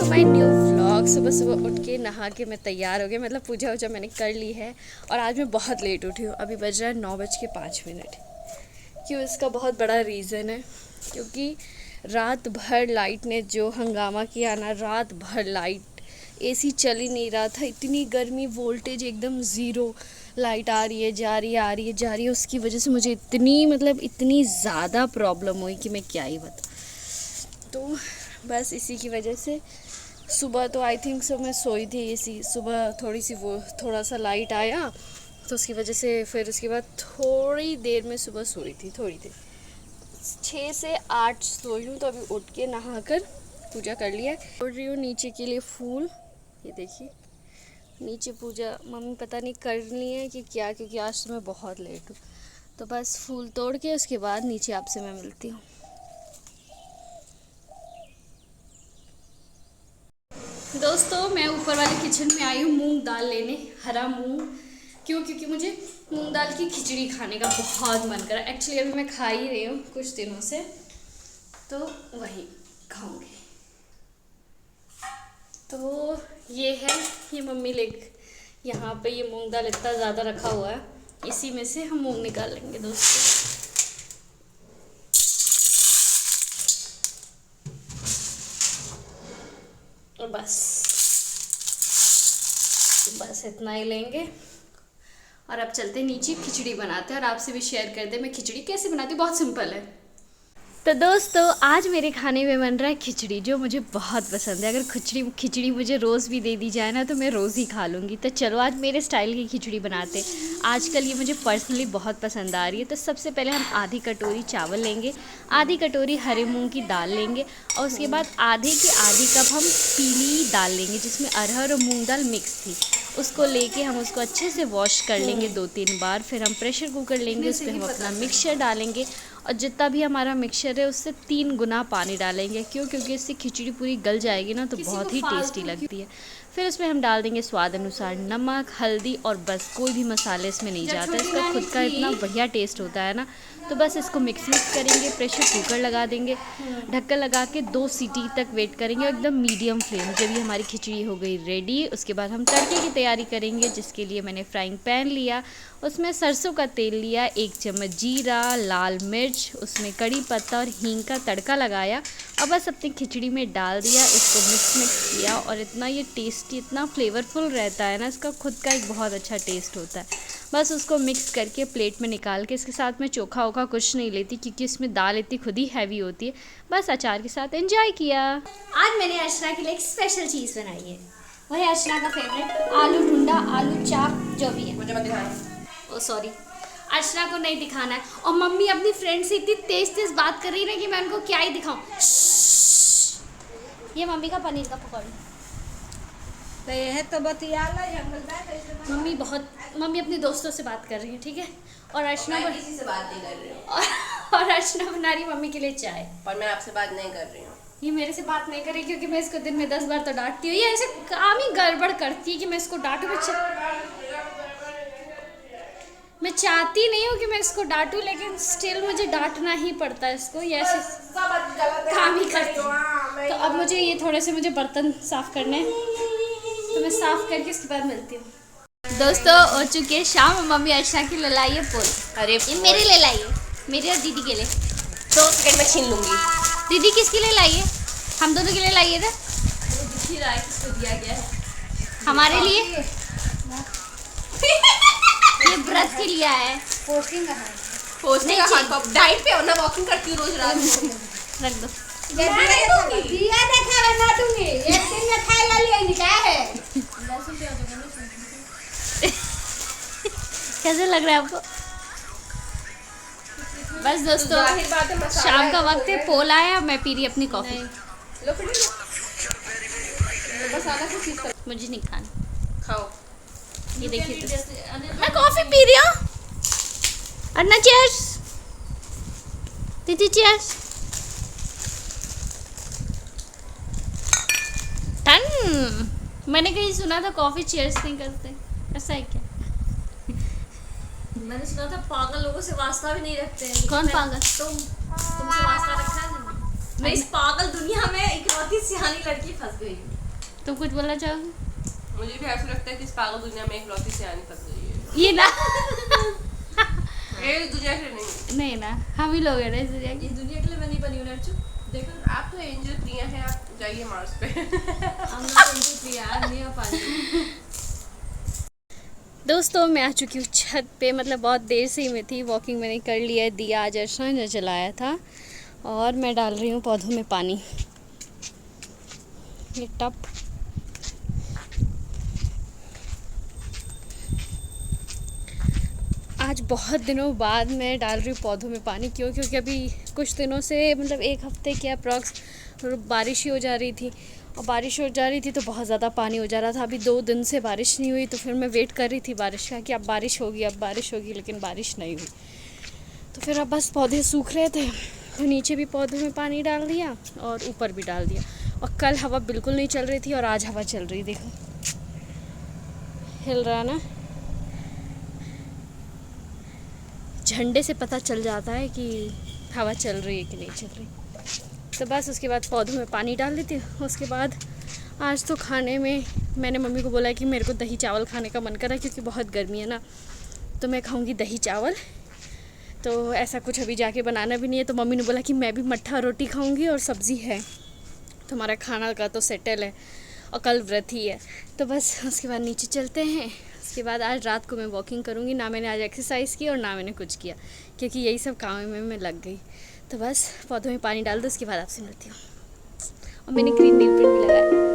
My new vlog. सुबह सुबह उठ के नहा के मैं तैयार हो गई, मतलब पूजा वूजा मैंने कर ली है। और आज मैं बहुत लेट उठी हूँ, अभी बज रहा है 9:05। क्यों, इसका बहुत बड़ा रीज़न है, क्योंकि रात भर लाइट ने जो हंगामा किया ना, रात भर लाइट एसी चल ही नहीं रहा था, इतनी गर्मी, वोल्टेज एकदम ज़ीरो, लाइट आ रही है जा रही है आ रही है जा रही है। उसकी वजह से मुझे इतनी ज़्यादा प्रॉब्लम हुई कि मैं क्या ही बताऊँ। तो बस इसी की वजह से सुबह तो आई थिंक मैं सोई थी इसी सुबह, थोड़ा सा लाइट आया तो उसकी वजह से फिर उसके बाद थोड़ी देर में सुबह सोई थी, थोड़ी देर 6 से 8 सोई हूँ। तो अभी उठ के नहा कर पूजा कर लिया है। तोड़ रही हूँ नीचे के लिए फूल, ये देखिए नीचे पूजा मम्मी पता नहीं करनी है कि क्या, क्योंकि आज तो मैं बहुत लेट हूँ। तो बस फूल तोड़ के उसके बाद नीचे आपसे मैं मिलती हूँ। दोस्तों मैं ऊपर वाले किचन में आई हूँ मूंग दाल लेने, हरा मूंग। क्यों? क्योंकि मुझे मूंग दाल की खिचड़ी खाने का बहुत मन कर रहा है। एक्चुअली अभी मैं खा ही रही हूँ कुछ दिनों से, तो वही खाऊंगी। तो ये मम्मी यहाँ पे ये मूंग दाल इतना ज़्यादा रखा हुआ है, इसी में से हम मूंग निकाल लेंगे दोस्तों। और बस इतना ही लेंगे। और अब चलते नीचे खिचड़ी बनाते हैं और आपसे भी शेयर करते हैं मैं खिचड़ी कैसे बनाती हूँ। बहुत सिंपल है। तो दोस्तों आज मेरे खाने में बन रहा है खिचड़ी, जो मुझे बहुत पसंद है। अगर खिचड़ी मुझे रोज़ भी दे दी जाए ना तो मैं रोज़ ही खा लूँगी। तो चलो आज मेरे स्टाइल की खिचड़ी बनाते हैं। आजकल ये मुझे पर्सनली बहुत पसंद आ रही है। तो सबसे पहले हम आधी कटोरी चावल लेंगे, आधी कटोरी हरे मूंग की दाल लेंगे, और उसके बाद आधी कप हम पीली दाल लेंगे जिसमें अरहर और मूंग दाल मिक्स थी। उसको लेके हम उसको अच्छे से वॉश कर लेंगे 2-3 बार। फिर हम प्रेशर कुकर लेंगे, उस पर हम अपना मिक्सचर डालेंगे, और जितना भी हमारा मिक्सचर है उससे 3 गुना पानी डालेंगे। क्यों? क्योंकि इससे खिचड़ी पूरी गल जाएगी ना, तो बहुत ही टेस्टी लगती है। फिर उसमें हम डाल देंगे स्वाद अनुसार नमक, हल्दी, और बस कोई भी मसाले इसमें नहीं जाता। इसका खुद का इतना बढ़िया टेस्ट होता है ना। तो बस इसको मिक्स करेंगे, प्रेशर कुकर लगा देंगे, ढक्कन लगा के 2 सीटी तक वेट करेंगे एकदम मीडियम फ्लेम। जब ये हमारी खिचड़ी हो गई रेडी, उसके बाद हम तड़के की तैयारी करेंगे, जिसके लिए मैंने फ्राइंग पैन लिया, उसमें सरसों का तेल लिया, 1 चम्मच जीरा, लाल मिर्च, उसमें कड़ी पत्ता और हींग का तड़का लगाया, और बस अपनी खिचड़ी में डाल दिया। इसको मिक्स किया, और इतना ये टेस्टी, इतना फ्लेवरफुल रहता है ना, इसका खुद का एक बहुत अच्छा टेस्ट होता है। बस उसको मिक्स करके प्लेट में निकाल के, इसके साथ में चोखा वोखा कुछ नहीं लेती, क्योंकि इसमें दाल इतनी खुद ही हैवी होती है। बस अचार के साथ एंजॉय किया। आज मैंने अर्चना के लिए एक स्पेशल चीज़ बनाई है, वही अर्चना का फेवरेट आलू टुंडा, आलू चाप, जो भी है। मुझे मत दिखाना। ओ सॉरी, अर्चना को नहीं दिखाना है। और मम्मी अपनी फ्रेंड से इतनी तेज बात कर रही है ना कि मैं उनको क्या ही दिखाऊं। ये मम्मी का पनीर का पकौड़ा है तो बतिया मम्मी अपने दोस्तों से बात कर रही है, ठीक है। और अर्चना किसी से बात नहीं कर रही हूँ, और अर्चना बना रही मम्मी के लिए चाय। पर मैं आपसे बात नहीं कर रही हूँ। ये मेरे से बात नहीं करी, क्योंकि मैं इसको दिन में 10 बार तो डांटती हूँ। ये ऐसे काम ही गड़बड़ करती है कि मैं इसको डांटूँ। मैं चाहती नहीं हूँ कि मैं इसको डांटूँ, लेकिन स्टिल मुझे डांटना ही पड़ता है इसको। ये ऐसे काम ही करती है। तो अब मुझे ये थोड़े से बर्तन साफ करने हैं, तो मैं साफ करके इसके बाद मिलती हूँ। दोस्तों हो चुकी है शाम, मम्मी अर्चना की ले लाई है पोल। अरे ये मेरे ले लाई है, मेरी और दीदी के लिए। 2 सेकंड में छीन लूंगी। दीदी किसके लिए लाई है? हम दोनों के लिए लाई है ना। दिख रहा है किसको दिया गया है। हमारे लिए ये व्रत के लिए है। पोस्टिंग का डाइट पे हो ना, वॉकिंग करती हूँ रोज रात को। रख दो। कैसे लग रहा है आपको? बस दोस्तों शाम का वक्त है, पोल आया, मैं पी रही अपनी कॉफी। मुझे नहीं खाना। खाओ। ये देखिए तो मैं कॉफी पी रही हूँ। अन्ना चीयर्स। दीदी चीयर्स। टन। मैंने कहीं सुना था कॉफी चीयर्स नहीं करते, ऐसा है क्या? मैंने सुना था पागल लोगों से वास्ता भी नहीं रखते हैं। कौन पागल? तुमसे वास्ता रखा है ना। मैं इस पागल दुनिया में इकलौती सियानी लड़की फंस गई हूँ। तुम कुछ बोलना चाहोगे? मुझे भी ऐसा लगता है कि इस पागल दुनिया में एक लौती से आने तक गई है। ये ना ये दुनिया के नहीं। नहीं ना, हम ही लोग हैं ना इस दुनिया ये की। दुनिया के लिए मैं नहीं बनी हूँ नर्चू। देखो आप तो एंजल प्रिया हैं, आप जाइए मार्स पे। हम लोग तो यार नहीं आ पाएंगे। दोस्तों मैं आ चुकी हूँ छत पे, मतलब बहुत देर से ही मैं थी, वॉकिंग मैंने कर लिया है। दिया आज अर्शना ने जलाया था और मैं डाल रही हूँ पौधों में पानी। ये टब आज बहुत दिनों बाद मैं डाल रही हूँ पौधों में पानी। क्यों? क्योंकि अभी कुछ दिनों से, मतलब एक हफ्ते के अप्रॉक्स बारिश ही हो जा रही थी, और बारिश हो जा रही थी तो बहुत ज़्यादा पानी हो जा रहा था। अभी 2 दिन से बारिश नहीं हुई, तो फिर मैं वेट कर रही थी बारिश का कि अब बारिश होगी, अब बारिश होगी, लेकिन बारिश नहीं हुई। तो फिर अब बस पौधे सूख रहे थे, तो नीचे भी पौधों में पानी डाल दिया और ऊपर भी डाल दिया। और कल हवा बिल्कुल नहीं चल रही थी और आज हवा चल रही, देखो हिल रहा ना। झंडे से पता चल जाता है कि हवा चल रही है कि नहीं चल रही। तो बस उसके बाद पौधों में पानी डाल देती हूँ। उसके बाद आज तो खाने में मैंने मम्मी को बोला कि मेरे को दही चावल खाने का मन कर रहा है, क्योंकि बहुत गर्मी है ना, तो मैं खाऊंगी दही चावल। तो ऐसा कुछ अभी जाके बनाना भी नहीं है, तो मम्मी ने बोला कि मैं भी मट्ठा रोटी खाऊंगी और सब्ज़ी है, तो हमारा खाना का तो सेटल है, और कल व्रत ही है। तो बस उसके बाद नीचे चलते हैं। उसके बाद आज रात को मैं वॉकिंग करूँगी। ना मैंने आज एक्सरसाइज़ की और ना मैंने कुछ किया, क्योंकि यही सब काम में मैं लग गई। तो बस पौधों में पानी डाल दो, उसके बाद आपसे मिलती हूँ। और मैंने ग्रीन नेल पेंट भी लगाया।